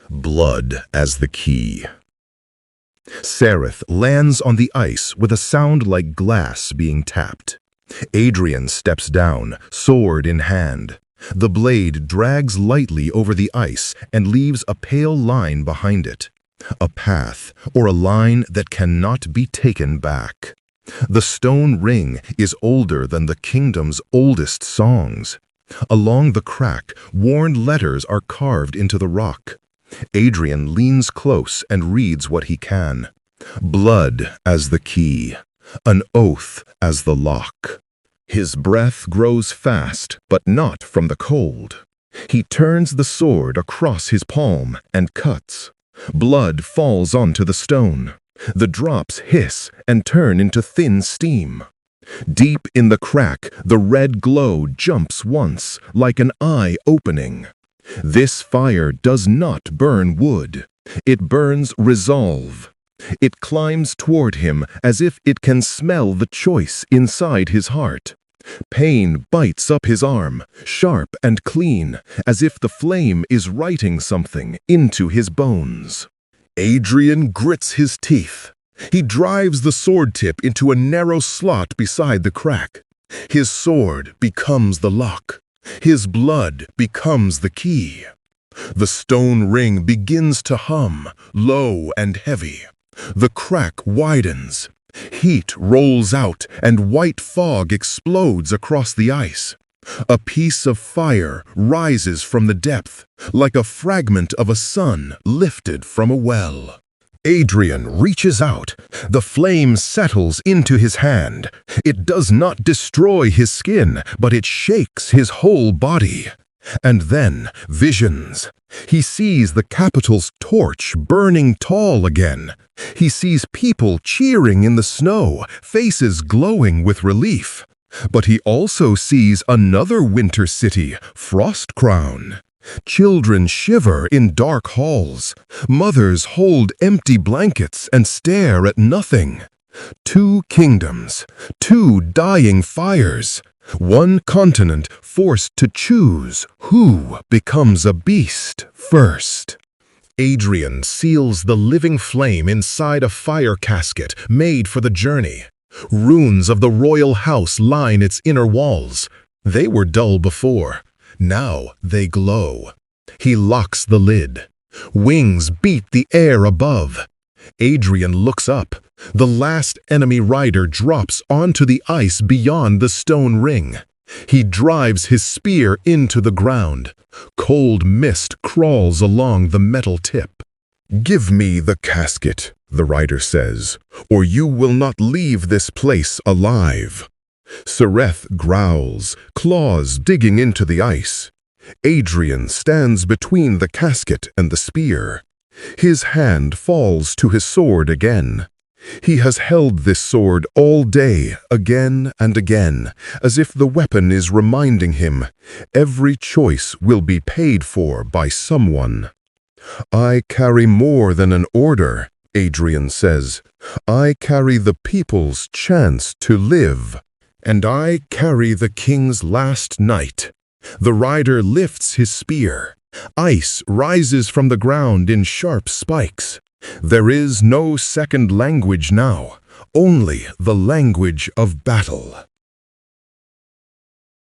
Blood as the key. Sereth lands on the ice with a sound like glass being tapped. Adrian steps down, sword in hand. The blade drags lightly over the ice and leaves a pale line behind it. A path, or a line that cannot be taken back. The stone ring is older than the kingdom's oldest songs. Along the crack, worn letters are carved into the rock. Adrian leans close and reads what he can. Blood as the key, an oath as the lock. His breath grows fast, but not from the cold. He turns the sword across his palm and cuts. Blood falls onto the stone. The drops hiss and turn into thin steam. Deep in the crack, the red glow jumps once, like an eye opening. This fire does not burn wood. It burns resolve. It climbs toward him as if it can smell the choice inside his heart. Pain bites up his arm, sharp and clean, as if the flame is writing something into his bones. Adrian grits his teeth. He drives the sword tip into a narrow slot beside the crack. His sword becomes the lock. His blood becomes the key. The stone ring begins to hum, low and heavy. The crack widens. Heat rolls out and white fog explodes across the ice. A piece of fire rises from the depth, like a fragment of a sun lifted from a well. Adrian reaches out. The flame settles into his hand. It does not destroy his skin, but it shakes his whole body. And then, visions. He sees the capital's torch burning tall again. He sees people cheering in the snow, faces glowing with relief. But he also sees another winter city, Frostcrown. Children shiver in dark halls. Mothers hold empty blankets and stare at nothing. Two kingdoms, two dying fires. One continent forced to choose who becomes a beast first. Adrian seals the living flame inside a fire casket made for the journey. Runes of the royal house line its inner walls. They were dull before. Now they glow. He locks the lid. Wings beat the air above. Adrian looks up. The last enemy rider drops onto the ice beyond the stone ring. He drives his spear into the ground. Cold mist crawls along the metal tip. "Give me the casket," the rider says, "or you will not leave this place alive." Sereth growls, claws digging into the ice. Adrian stands between the casket and the spear. His hand falls to his sword again. He has held this sword all day, again and again, as if the weapon is reminding him, every choice will be paid for by someone. "I carry more than an order," Adrian says. "I carry the people's chance to live. And I carry the king's last night." The rider lifts his spear. Ice rises from the ground in sharp spikes. There is no second language now, only the language of battle.